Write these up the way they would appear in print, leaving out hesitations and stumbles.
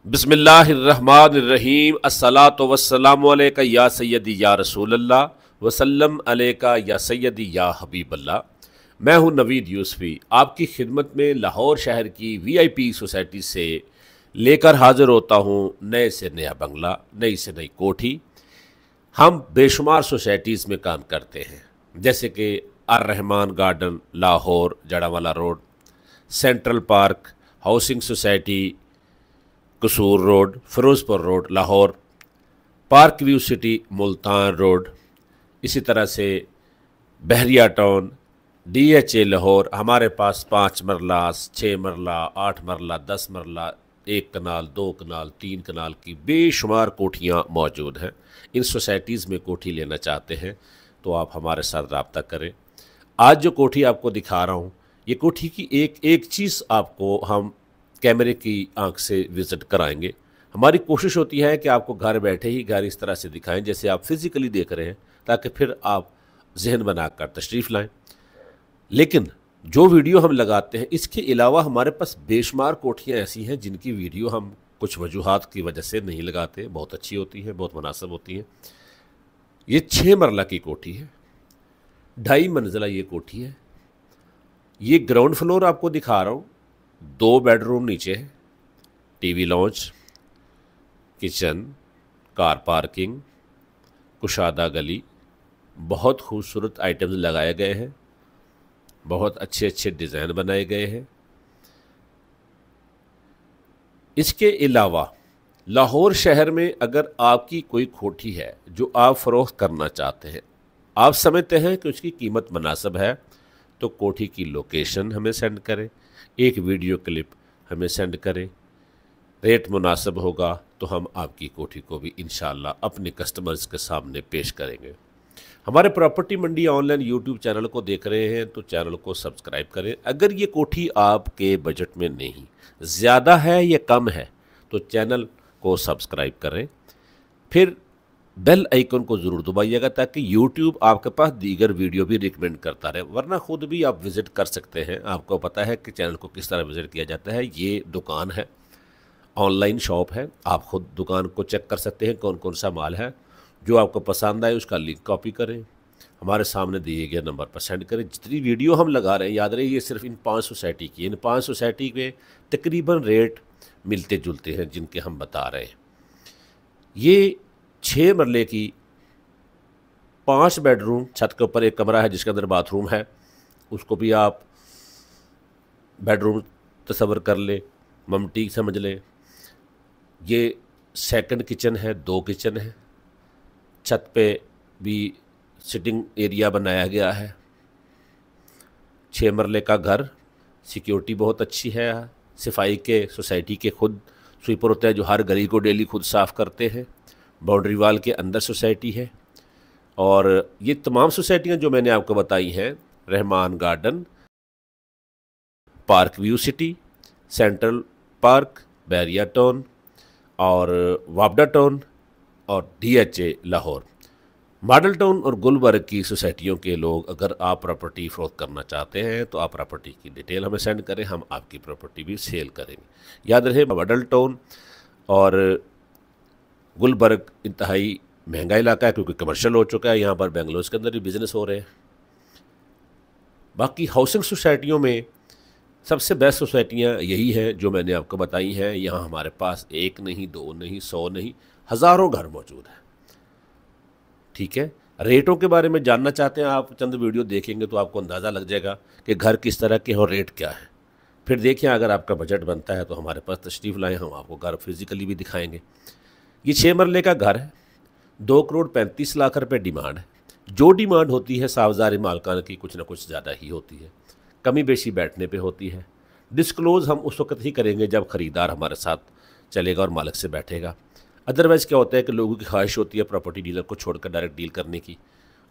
बिस्मिल्लाहिर्रहमानिर्रहीम अस्सलातु वस्सलामु अलैका या सय्यदी या रसूलल्लाह वसल्लम अलैका या सय्यदी या हबीबल्लाह। मैं हूं नवीद यूसुफी, आपकी खिदमत में लाहौर शहर की वीआईपी सोसाइटी से लेकर हाजिर होता हूं नए से नया बंगला, नई से नई कोठी। हम बेशुमार सोसाइटीज़ में काम करते हैं, जैसे कि Ar Rahman garden Lahore Jaranwala road, central park housing society Kasur road, Ferozepur road Lahore, park view city Multan road, इसी तरह से बहरिया टाउन, डीएचए लाहौर। हमारे पास 5 मरला, 6 मरला, 8 मरला, 10 मरला, 1 कनाल, 2 कनाल, 3 कनाल की बेशुमार कोठियाँ मौजूद हैं। इन सोसाइटीज़ में कोठी लेना चाहते हैं तो आप हमारे साथ रब्ता करें। आज जो कोठी आपको दिखा रहा हूँ, ये कोठी की एक एक चीज़ आपको हम कैमरे की आंख से विज़िट कराएंगे। हमारी कोशिश होती है कि आपको घर बैठे ही घर इस तरह से दिखाएं जैसे आप फिज़िकली देख रहे हैं, ताकि फिर आप जहन बनाकर तशरीफ़ लाएं। लेकिन जो वीडियो हम लगाते हैं, इसके अलावा हमारे पास बेशुमार कोठियाँ ऐसी हैं जिनकी वीडियो हम कुछ वजूहात की वजह से नहीं लगाते। बहुत अच्छी होती हैं, बहुत मुनासिब होती हैं। ये 6 मरला की कोठी है, 2.5 मंजिला ये कोठी है। ये ग्राउंड फ्लोर आपको दिखा रहा हूँ। 2 बेडरूम नीचे है, TV lounge, kitchen, car parking, कुशादा गली, बहुत खूबसूरत आइटम्स लगाए गए हैं, बहुत अच्छे अच्छे डिज़ाइन बनाए गए हैं। इसके अलावा लाहौर शहर में अगर आपकी कोई कोठी है जो आप फ़रोख्त करना चाहते हैं, आप समझते हैं कि उसकी कीमत मुनासिब है, तो कोठी की लोकेशन हमें सेंड करें, एक वीडियो क्लिप हमें सेंड करें। रेट मुनासिब होगा तो हम आपकी कोठी को भी इंशाअल्लाह अपने कस्टमर्स के सामने पेश करेंगे। हमारे प्रॉपर्टी मंडी ऑनलाइन यूट्यूब चैनल को देख रहे हैं तो चैनल को सब्सक्राइब करें। अगर ये कोठी आपके बजट में नहीं, ज़्यादा है या कम है, तो चैनल को सब्सक्राइब करें, फिर बेल आइकन को ज़रूर दबाइएगा ताकि यूट्यूब आपके पास दीगर वीडियो भी रिकमेंड करता रहे। वरना ख़ुद भी आप विज़िट कर सकते हैं। आपको पता है कि चैनल को किस तरह विज़िट किया जाता है। ये दुकान है, ऑनलाइन शॉप है, आप ख़ुद दुकान को चेक कर सकते हैं कौन कौन सा माल है। जो आपको पसंद आए उसका लिंक कॉपी करें, हमारे सामने दिए गए नंबर पर सेंड करें। जितनी वीडियो हम लगा रहे हैं, याद रहे ये सिर्फ इन 5 सोसाइटी की, इन 5 सोसाइटी में तकरीबन रेट मिलते जुलते हैं जिनके हम बता रहे हैं। ये 6 मरले की 5 बेडरूम, छत के ऊपर एक कमरा है जिसके अंदर बाथरूम है, उसको भी आप बेडरूम तस्वर कर ले, ममटी समझ लें। ये सेकंड किचन है, 2 किचन है, छत पे भी सिटिंग एरिया बनाया गया है। 6 मरले का घर, सिक्योरिटी बहुत अच्छी है। सफाई के सोसाइटी के खुद स्वीपर होते हैं जो हर गली को डेली खुद साफ़ करते हैं। बाउंड्री वाल के अंदर सोसाइटी है। और ये तमाम सोसाइटियाँ जो मैंने आपको बताई हैं, Rehman garden, park view city, central park, Bahria town और वापडा टाउन और डीएचए लाहौर, मॉडल टाउन और गुलबर्ग की सोसाइटियों के लोग अगर आप प्रॉपर्टी फ़रोख्त करना चाहते हैं तो आप प्रॉपर्टी की डिटेल हमें सेंड करें, हम आपकी प्रॉपर्टी भी सेल करेंगे। याद रहे, मॉडल टाउन और गुलबर्ग इंतहाई महंगा इलाका है क्योंकि कमर्शियल हो चुका है। यहाँ पर बेंगलोर के अंदर भी बिज़नेस हो रहे हैं। बाकी हाउसिंग सोसाइटियों में सबसे बेस्ट सोसाइटियाँ यही हैं जो मैंने आपको बताई हैं। यहाँ हमारे पास 1 नहीं, 2 नहीं, 100 नहीं, हज़ारों घर मौजूद हैं। ठीक है, रेटों के बारे में जानना चाहते हैं आप, चंद वीडियो देखेंगे तो आपको अंदाज़ा लग जाएगा कि घर किस तरह के और रेट क्या है। फिर देखिए, अगर आपका बजट बनता है तो हमारे पास तशरीफ़ लाएँ, हम आपको घर फिज़िकली भी दिखाएँगे। ये 6 मरले का घर है, 2 करोड़ 35 लाख रुपए डिमांड है। जो डिमांड होती है सावजारी मालकान की कुछ ना कुछ ज़्यादा ही होती है, कमी बेशी बैठने पे होती है। डिस्क्लोज़ हम उस वक्त ही करेंगे जब ख़रीदार हमारे साथ चलेगा और मालिक से बैठेगा। अदरवाइज़ क्या होता है कि लोगों की ख्वाहिश होती है प्रॉपर्टी डीलर को छोड़कर डायरेक्ट डील करने की,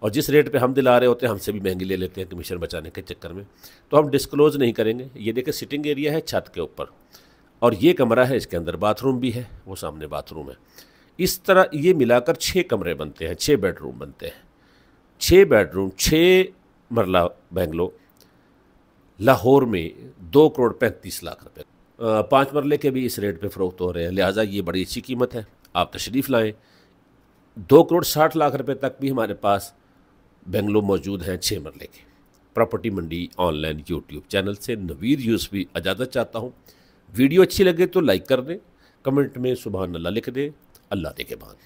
और जिस रेट पे हम दिला रहे होते हैं हमसे भी महंगी ले लेते हैं कमीशन बचाने के चक्कर में, तो हम डिस्क्लोज़ नहीं करेंगे। ये देखिए, सिटिंग एरिया है छत के ऊपर, और ये कमरा है, इसके अंदर बाथरूम भी है, वो सामने बाथरूम है। इस तरह ये मिलाकर 6 कमरे बनते हैं, 6 बेडरूम बनते हैं। 6 बेडरूम, 6 मरला बेंगलो लाहौर में 2 करोड़ 35 लाख रुपए। 5 मरले के भी इस रेट पे फ़रोख्त हो रहे हैं, लिहाजा ये बड़ी अच्छी कीमत है। आप तशरीफ़ लाएँ। 2,60,00,000 रुपए तक भी हमारे पास बेंगलो मौजूद हैं 6 मरले के। प्रॉपर्टी मंडी ऑनलाइन यूट्यूब चैनल से नवीद यूसुफी इजाज़त चाहता हूँ। वीडियो अच्छी लगे तो लाइक कर दें, कमेंट में सुबहान अल्लाह लिख दें। अल्लाह के बाद।